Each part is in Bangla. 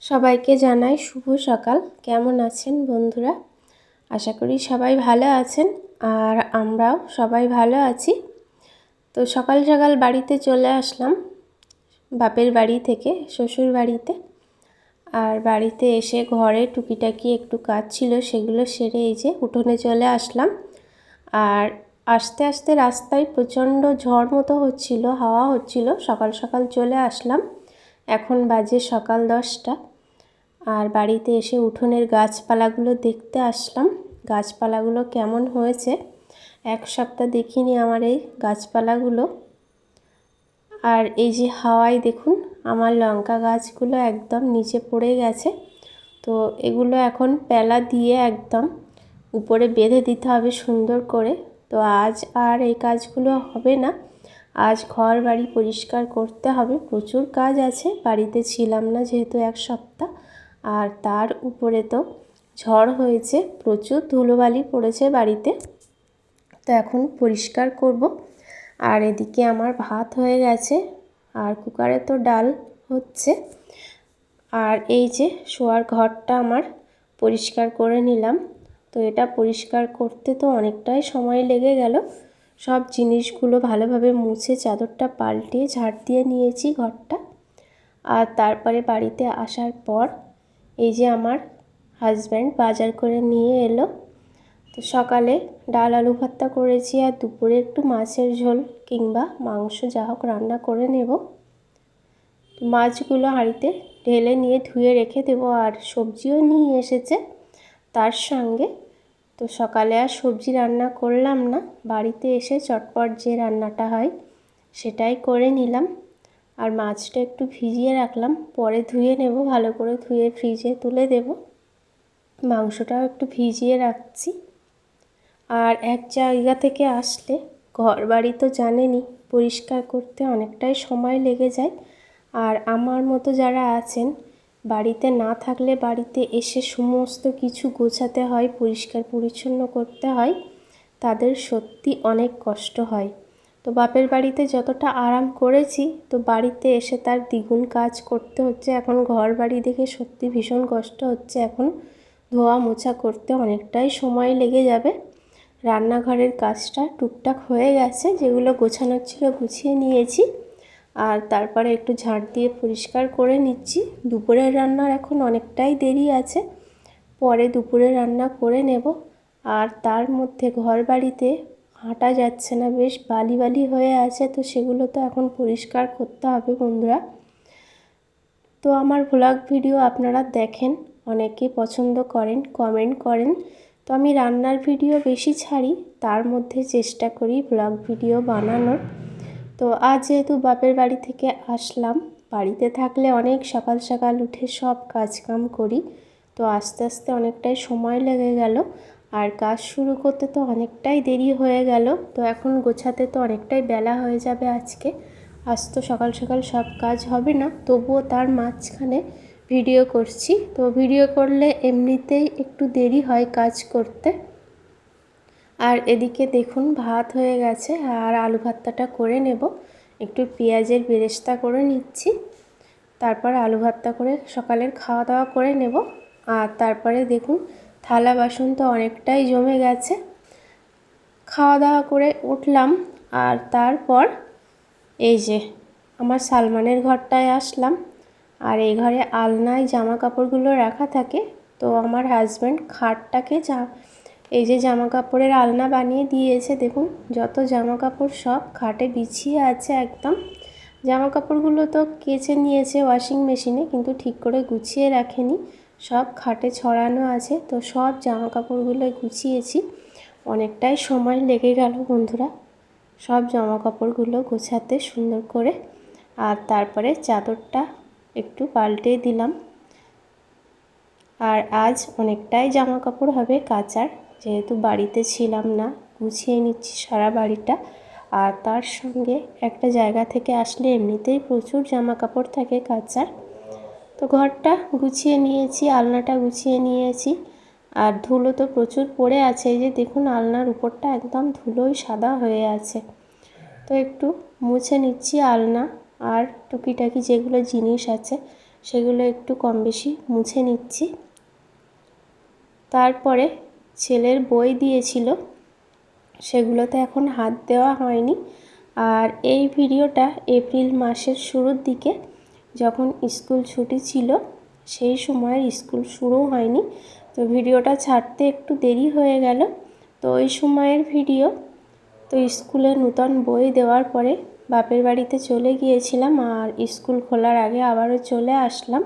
সবাইকে জানাই শুভ সকাল। কেমন আছেন বন্ধুরা? আশা করি সবাই ভালো আছেন আর আমরাও সবাই ভালো আছি। তো সকাল সকাল বাড়িতে চলে আসলাম বাপের বাড়ি থেকে শ্বশুর বাড়িতে। আর বাড়িতে এসে ঘরে টুকিটাকি একটু কাজ ছিল, সেগুলো সেরে এই যে উঠোনে চলে আসলাম। আর আস্তে আস্তে রাস্তায় প্রচণ্ড ঝড় মতো হচ্ছিল, হাওয়া হচ্ছিল। সকাল সকাল চলে আসলাম, এখন বাজে সকাল 10টা। আর বাড়িতে এসে উঠোনের গাছপালাগুলো দেখতে আসলাম। গাছপালাগুলো কেমন হয়েছে, এক সপ্তাহ দেখিনি আমার এই গাছপালাগুলো। আর এই যে হাওয়ায় দেখুন আমার লঙ্কা গাছগুলো একদম নিচে পড়ে গেছে। তো এগুলো এখন প্যালা দিয়ে একদম উপরে বেঁধে দিতে হবে সুন্দর করে। তো আজ আর এই কাজগুলো হবে না, আজ ঘর বাড়ি পরিষ্কার করতে হবে। প্রচুর কাজ আছে, বাড়িতে ছিলাম না যেহেতু এক সপ্তাহ। আর তার উপরে তো ঝড় হয়েছে, প্রচুর ধুলোবালি পড়েছে বাড়িতে। তো এখন পরিষ্কার করব। আর এদিকে আমার ভাত হয়ে গেছে আর কুকারে তো ডাল হচ্ছে। আর এই যে শোয়ার ঘরটা আমার পরিষ্কার করে নিলাম। তো এটা পরিষ্কার করতে তো অনেকটাই সময় লেগে গেল। সব জিনিসগুলো ভালোভাবে মুছে চাদরটা পাল্টে ঝাড় দিয়ে নিয়েছি ঘরটা। আর তারপরে বাড়িতে আসার পর এই যে আমার হাজব্যান্ড বাজার করে নিয়ে এলো। তো সকালে ডাল আলু ভর্তা করেছি আর দুপুরে একটু মাছের ঝোল কিংবা মাংস যা হোক রান্না করে নেব। মাছগুলো হাঁড়িতে ঢেলে নিয়ে ধুয়ে রেখে দেবো। আর সবজিও নিয়ে এসেছে তার সঙ্গে। তো সকালে আর সবজি রান্না করলাম না, বাড়িতে এসে চটপট যে রান্নাটা হয় সেটাই করে নিলাম। আর মাছটা একটু ভিজিয়ে রাখলাম, পরে ধুয়ে নেব, ভালো করে ধুয়ে ফ্রিজে তুলে দেব। মাংসটাও একটু ভিজিয়ে রাখছি। আর এক জায়গা থেকে আসলে ঘর বাড়ি তো জানেনই পরিষ্কার করতে অনেকটাই সময় লেগে যায়। আর আমার মতো যারা আছেন বাড়িতে না থাকলে বাড়িতে এসে সমস্ত কিছু গোছাতে হয়, পরিষ্কার পরিচ্ছন্ন করতে হয়, তাদের সত্যি অনেক কষ্ট হয়। তো বাপের বাড়িতে যতটা আরাম করেছি, তো বাড়িতে এসে তার দ্বিগুণ কাজ করতে হচ্ছে। এখন ঘর বাড়ি দেখে সত্যি ভীষণ কষ্ট হচ্ছে। এখন ধোয়া মোছা করতে অনেকটাই সময় লেগে যাবে। রান্নাঘরের কাজটা টুকটাক হয়ে গেছে, যেগুলো গোছানোর ছিল গুছিয়ে নিয়েছি। আর তারপরে একটু ঝাড় দিয়ে পরিষ্কার করে নিচ্ছি। দুপুরের রান্নার এখন অনেকটাই দেরি আছে, পরে দুপুরে রান্না করে নেব। আর তার মধ্যে ঘর বাড়িতে হাঁটা যাচ্ছে না, বেশ বালি বালি হয়ে আছে, তো সেগুলো তো এখন পরিষ্কার করতে হবে বন্ধুরা। তো আমার ভ্লগ ভিডিও আপনারা দেখেন, অনেকেই পছন্দ করেন, কমেন্ট করেন। তো আমি রান্নার ভিডিও বেশি ছাড়ি, তার মধ্যে চেষ্টা করি ভ্লগ ভিডিও বানানোর। তো আজ যেহেতু বাপের বাড়ি থেকে আসলাম, বাড়িতে থাকলে অনেক সকাল সকাল উঠে সব কাজকাম করি। তো আস্তে আস্তে অনেকটাই সময় লেগে গেল। আর কাজ শুরু করতে তো অনেকটাই দেরি হয়ে গেল। তো এখন গোছাতে তো অনেকটাই বেলা হয়ে যাবে আজকে। আজ তো সকাল সকাল সব কাজ হবে না, তবুও তার মাঝখানে ভিডিও করছি। তো ভিডিও করলে এমনিতেই একটু দেরি হয় কাজ করতে। আর এদিকে দেখুন ভাত হয়ে গেছে আর আলু ভর্তাটা করে নেব। একটু পেঁয়াজের বেরেস্তা করে নিচ্ছি, তারপর আলু ভর্তা করে সকালের খাওয়া দাওয়া করে নেব। আর তারপরে দেখুন থালা বাসন তো অনেকটাই জমে গেছে। খাওয়া দাওয়া করে উঠলাম আর তারপর এই যে আমার সালমানের ঘরটায় আসলাম। আর এই ঘরে আলনায় জামা কাপড়গুলো রাখা থাকে। তো আমার হাজব্যান্ড খাটটাকে এই যে জামা কাপড়ের আলনা বানিয়ে দিয়েছে। দেখুন যত জামা কাপড় সব খাটে বিছিয়ে আছে একদম। জামা কাপড়গুলো তো কেচে নিয়েছে ওয়াশিং মেশিনে, কিন্তু ঠিক করে গুছিয়ে রাখেনি, সব খাটে ছড়ানো আছে। তো সব জামা কাপড়গুলো গুছিয়েছি, অনেকটাই সময় লেগে গেল বন্ধুরা সব জামা কাপড়গুলো গোছাতে সুন্দর করে। আর তারপরে চাদরটা একটু পাল্টে দিলাম। আর আজ অনেকটাই জামা কাপড় হবে কাচার, যেহেতু বাড়িতে ছিলাম না, গুছিয়ে নিচ্ছি সারা বাড়িটা। আর তার সঙ্গে একটা জায়গা থেকে আসলে এমনিতেই প্রচুর জামা কাপড় থাকে কাচার। তো ঘরটা গুছিয়ে নিয়েছি, আলনাটা গুছিয়ে নিয়েছি। আর ধুলো তো প্রচুর পড়ে আছে, এই যে দেখুন আলনার উপরটা একদম ধুলোই সাদা হয়ে আছে। তো একটু মুছে নিচ্ছি আলনা আর টুকিটাকি যেগুলো জিনিস আছে সেগুলো একটু কম বেশি মুছে নিচ্ছি। তারপরে ছেলের বই দিয়েছিল, সেগুলোতে এখন হাত দেওয়া হয়নি। আর এই ভিডিওটা এপ্রিল মাসের শুরুর দিকে, যখন স্কুল ছুটি ছিল, সেই সময়ের স্কুল শুরু হয়নি, তো ভিডিওটা ছাড়তে একটু দেরি হয়ে গেল। তো ওই সময়ের ভিডিও। তো স্কুলে নূতন বই দেওয়ার পরে বাপের বাড়িতে চলে গিয়েছিলাম, আর স্কুল খোলার আগে আবারও চলে আসলাম।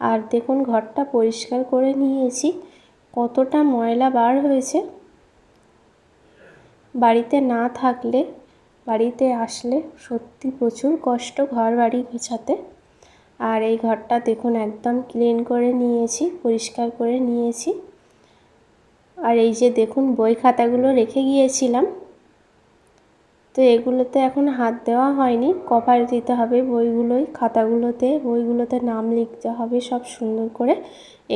আর দেখুন ঘরটা পরিষ্কার করে নিয়েছি, কতটা ময়লা বার হয়েছে। বাড়িতে না থাকলে, বাড়িতে আসলে সত্যি প্রচুর কষ্ট ঘর বাড়ি গোছাতে। আর এই ঘরটা দেখুন একদম ক্লিন করে নিয়েছি, পরিষ্কার করে নিয়েছি। আর এই যে দেখুন বই খাতাগুলো রেখে গিয়েছিলাম, তো এগুলোতে এখন হাত দেওয়া হয়নি, কভার দিতে হবে বইগুলোই, বইগুলোতে নাম লিখতে হবে সব সুন্দর করে।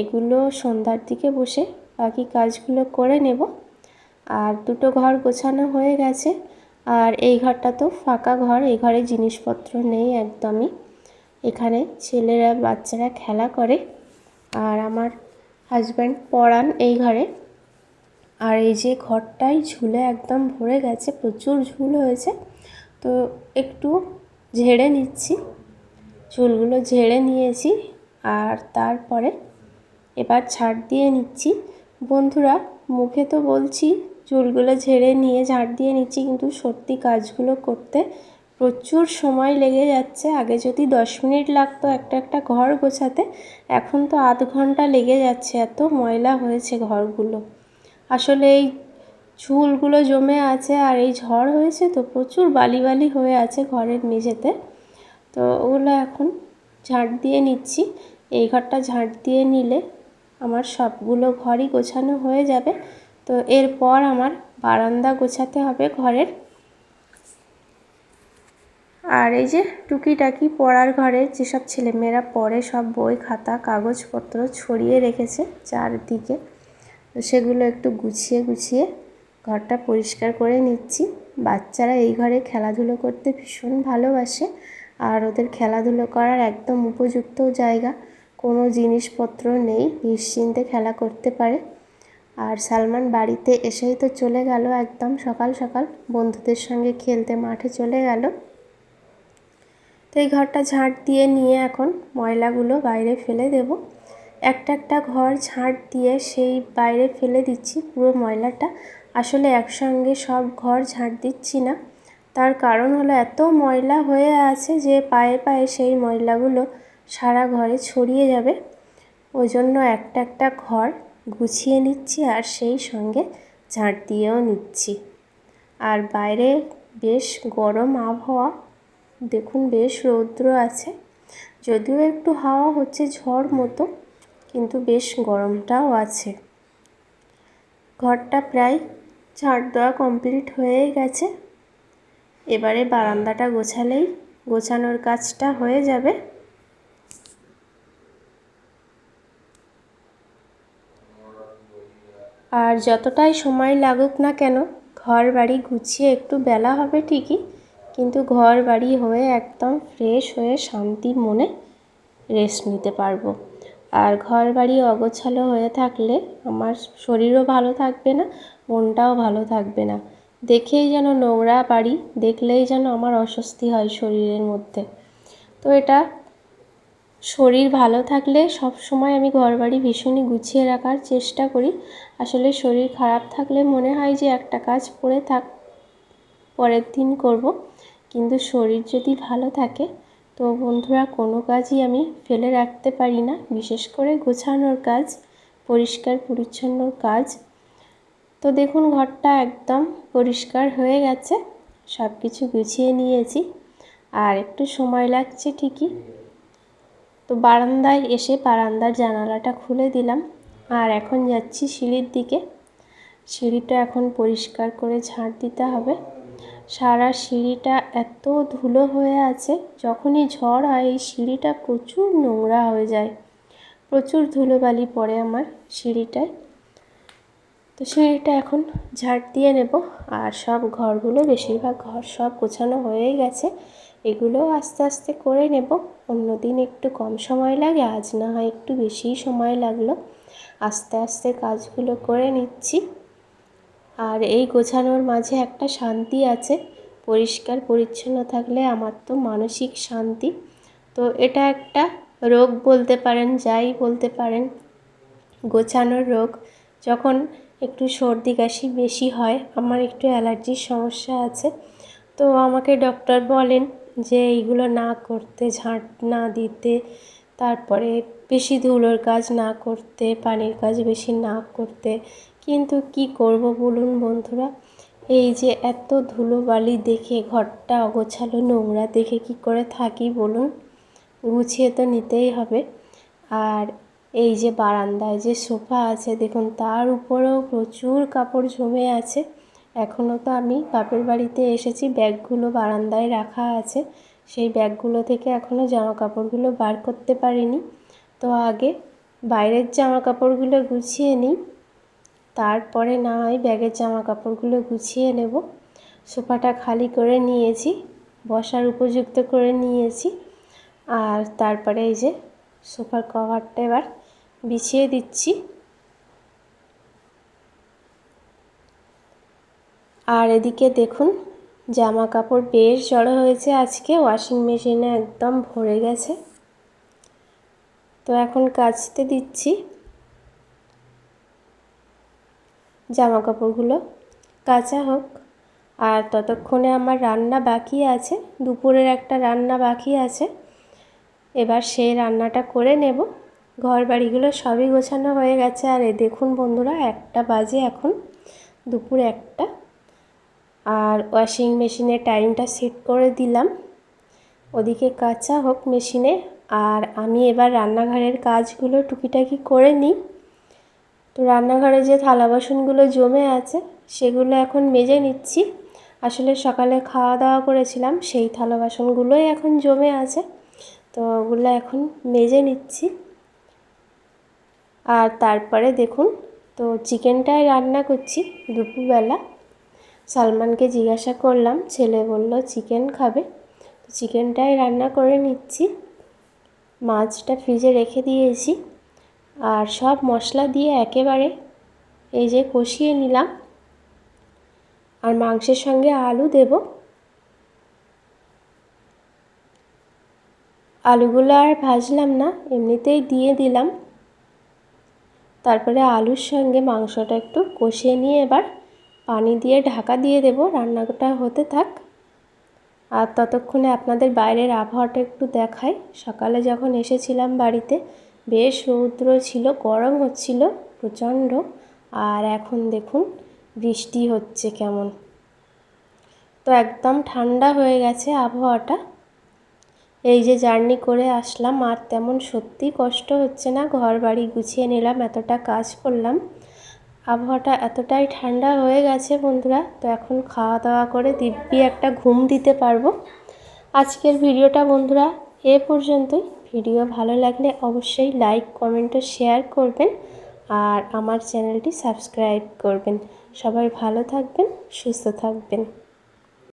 এগুলো সন্ধ্যার দিকে বসে বাকি কাজগুলো করে নেব। আর দুটো ঘর গোছানো হয়ে গেছে। আর এই ঘরটা তো ফাঁকা ঘর, এই ঘরে জিনিসপত্র নেই একদমই। এখানে ছেলেরা বাচ্চারা খেলা করে, আর আমার হাজব্যান্ড পড়ান এই ঘরে। আর এই যে ঘরটাই ঝুলে একদম ভরে গেছে, প্রচুর ঝুল হয়েছে, তো একটু ঝেড়ে নিচ্ছি। ঝুলগুলো ঝেড়ে নিয়েছি, আর তারপরে এবার ঝাড় দিয়ে নিচ্ছি। বন্ধুরা, মুখে তো বলছি চুলগুলো ঝেড়ে নিয়ে ঝাড় দিয়ে নিচ্ছি, কিন্তু সত্যি কাজগুলো করতে প্রচুর সময় লেগে যাচ্ছে। আগে যদি 10 মিনিট লাগতো একটা ঘর গোছাতে, এখন তো আধ ঘন্টা লেগে যাচ্ছে, এত ময়লা হয়েছে ঘরগুলো। আসলে এই ঝুলগুলো জমে আছে, আর এই ঝড় হয়েছে তো প্রচুর বালি বালি হয়ে আছে ঘরের মেঝেতে। তো ওগুলো এখন ঝাড় দিয়ে নিচ্ছি। এই ঘরটা ঝাড় দিয়ে নিলে আমার সবগুলো ঘরই গোছানো হয়ে যাবে। তো এরপর আমার বারান্দা গোছাতে হবে ঘরের। আর এই যে টুকিটাকি পড়ার ঘরে যেসব ছেলেমেয়েরা পড়ে, সব বই খাতা কাগজপত্র ছড়িয়ে রেখেছে চারদিকে, তো সেগুলো একটু গুছিয়ে গুছিয়ে ঘরটা পরিষ্কার করে নিচ্ছি। বাচ্চারা এই ঘরে খেলাধুলো করতে ভীষণ ভালোবাসে, আর ওদের খেলাধুলো করার একদম উপযুক্ত জায়গা, কোনো জিনিসপত্র নেই, নিশ্চিন্তে খেলা করতে পারে। আর সালমান বাড়িতে এসেই তো চলে গেল একদম সকাল সকাল, বন্ধুদের সঙ্গে খেলতে মাঠে চলে গেল। তো এই ঘরটা ঝাঁট দিয়ে নিয়ে এখন ময়লাগুলো বাইরে ফেলে দেব। একটা ঘর ঝাঁট দিয়ে সেই বাইরে ফেলে দিচ্ছি পুরো ময়লাটা। আসলে একসঙ্গে সব ঘর ঝাঁট দিচ্ছি না, তার কারণ হলো এত ময়লা হয়ে আছে যে পায়ে পায়ে সেই ময়লাগুলো সারা ঘরে ছড়িয়ে যাবে। ওই জন্য একটা ঘর গুছিয়ে নিচ্ছি, আর সেই সঙ্গে ঝাঁট দিয়েও নিচ্ছি। আর বাইরে বেশ গরম আবহাওয়া, দেখুন বেশ রৌদ্র আছে, যদিও একটু হাওয়া হচ্ছে ঝড় মতো, কিন্তু বেশ গরমটাও আছে। ঘরটা প্রায় ঝাড় দেওয়া কমপ্লিট হয়ে গেছে। এবারে বারান্দাটা গোছালেই গোছানোর কাজটা হয়ে যাবে। আর যতটাই সময় লাগুক না কেন, ঘর বাড়ি গুছিয়ে একটু বেলা হবে ঠিকই, কিন্তু ঘর বাড়ি হয়ে একদম ফ্রেশ হয়ে শান্তি মনে রেস্ট নিতে পারবো। আর ঘর বাড়ি অগোছালো হয়ে থাকলে আমার শরীরও ভালো থাকবে না, মনটাও ভালো থাকবে না। দেখেই যেন নোংরা বাড়ি দেখলেই যেন আমার অস্বস্তি হয় শরীরের মধ্যে। তো এটা শরীর ভালো থাকলে সব সময় আমি ঘরবাড়ি ভীষণই গুছিয়ে রাখার চেষ্টা করি। আসলে শরীর খারাপ থাকলে মনে হয় যে একটা কাজ পড়ে থাক, পরের দিন করব, কিন্তু শরীর যদি ভালো থাকে তো বন্ধুরা কোনো কাজই আমি ফেলে রাখতে পারি না, বিশেষ করে গোছানোর কাজ, পরিষ্কার পরিচ্ছন্নর কাজ। তো দেখুন ঘরটা একদম পরিষ্কার হয়ে গেছে, সব কিছু গুছিয়ে নিয়েছি, আর একটু সময় লাগছে ঠিকই। তো বারান্দায় এসে বারান্দার জানালাটা খুলে দিলাম, আর এখন যাচ্ছি সিঁড়ির দিকে। সিঁড়িটা এখন পরিষ্কার করে ঝাড় দিতে হবে। সারা সিঁড়িটা এত ধুলো হয়ে আছে, যখনই ঝড় হয় এই সিঁড়িটা প্রচুর নোংরা হয়ে যায়, প্রচুর ধুলোবালি পড়ে আমার সিঁড়িটায়। তো সিঁড়িটা এখন ঝাড় দিয়ে নেব। আর সব ঘরগুলো, বেশিরভাগ ঘর সব গোছানো হয়ে গেছে, এগুলোও আস্তে আস্তে করে নেব। অন্যদিন একটু কম সময় লাগে, আজ না হয় একটু বেশিই সময় লাগলো। আস্তে আস্তে কাজগুলো করে নিচ্ছি। আর এই গোছানোর মাঝে একটা শান্তি আছে, পরিষ্কার পরিচ্ছন্ন থাকলে আমার তো মানসিক শান্তি। তো এটা একটা রোগ বলতে পারেন, যাই বলতে পারেন, গোছানোর রোগ। যখন একটু সর্দি কাশি বেশি হয়, আমার একটু অ্যালার্জির সমস্যা আছে, তো আমাকে ডক্টর বলেন যে এইগুলো না করতে, ঝাঁট না দিতে, তারপরে বেশি ধুলোর কাজ না করতে, পানির কাজ বেশি না করতে। কিন্তু কি করব বলুন বন্ধুরা, এই যে এত ধুলোবালি দেখে, ঘরটা অগোছালো নোংরা দেখে কি করে থাকি বলুন? গুছিয়ে তো নিতেই হবে। আর এই যে বারান্দায় যে সোফা আছে দেখুন, তার উপরেও প্রচুর কাপড় জমে আছে। এখনও তো আমি বাপের বাড়িতে এসেছি, ব্যাগগুলো বারান্দায় রাখা আছে, সেই ব্যাগগুলো থেকে এখনও জামা কাপড়গুলো বার করতে পারিনি। তো আগে বাইরের জামা কাপড়গুলো গুছিয়ে নিই, তারপরে না হয় ব্যাগের জামা কাপড়গুলো গুছিয়ে নেব। সোফাটা খালি করে নিয়েছি, বসার উপযুক্ত করে নিয়েছি। আর তারপরে এই যে সোফার কভারটা এবার বিছিয়ে দিচ্ছি। আর এদিকে দেখুন, জামা কাপড় বেশ জড়ো হয়েছে আজকে, ওয়াশিং মেশিনে একদম ভরে গেছে। তো এখন কাচতে দিচ্ছি জামা কাপড়গুলো, কাচা হোক। আর ততক্ষণে আমার রান্না বাকি আছে, দুপুরের একটা রান্না বাকি আছে, এবার সেই রান্নাটা করে নেব। ঘর বাড়িগুলো সবই গোছানো হয়ে গেছে। আর দেখুন বন্ধুরা, 1টা বাজে এখন, দুপুর 1টা। আর ওয়াশিং মেশিনে টাইমটা সেট করে দিলাম, ওদিকে কাচা হোক মেশিনে। আর আমি এবার রান্নাঘরের কাজগুলো টুকিটাকি করে নিই। তো রান্নাঘরে যে থালা বাসনগুলো জমে আছে সেগুলো এখন মেজে নিচ্ছি। আসলে সকালে খাওয়া দাওয়া করেছিলাম, সেই থালা বাসনগুলোই এখন জমে আছে, তো ওগুলো এখন মেজে নিচ্ছি। আর তারপরে দেখুন, তো চিকেনটাই রান্না করছি দুপুরবেলা। সালমানকে জিজ্ঞাসা করলাম, ছেলে বলল চিকেন খাবে, তো চিকেনটাই রান্না করে নিচ্ছি। মাছটা ফ্রিজে রেখে দিয়েছি। আর সব মশলা দিয়ে একেবারে এই যে কষিয়ে নিলাম। আর মাংসের সঙ্গে আলু দেব, আলুগুলো আর ভাজলাম না, এমনিতেই দিয়ে দিলাম। তারপরে আলুর সঙ্গে মাংসটা একটু কষিয়ে নিয়ে এবার পানি দিয়ে ঢাকা দিয়ে দেব, রান্নাটা হতে থাক। আর ততক্ষণে আপনাদের বাইরের আবহাওয়াটা একটু দেখাই। সকালে যখন এসেছিলাম বাড়িতে বেশ রৌদ্র ছিল, গরম হচ্ছিল প্রচণ্ড। আর এখন দেখুন বৃষ্টি হচ্ছে কেমন, তো একদম ঠান্ডা হয়ে গেছে আবহাওয়াটা। এই যে জার্নি করে আসলাম, আর তেমন সত্যি কষ্ট হচ্ছে না, ঘর বাড়ি গুছিয়ে নিলাম, এতটা কাজ করলাম, আবহাওয়াটা এতটাই ঠান্ডা হয়ে গেছে বন্ধুরা। তো এখন খাওয়া দাওয়া করে দিব্যি একটা ঘুম দিতে পারবো। আজকের ভিডিওটা বন্ধুরা এ পর্যন্তই। ভিডিও ভালো লাগলে অবশ্যই লাইক, কমেন্ট ও শেয়ার করবেন, আর আমার চ্যানেলটি সাবস্ক্রাইব করবেন। সবাই ভালো থাকবেন, সুস্থ থাকবেন।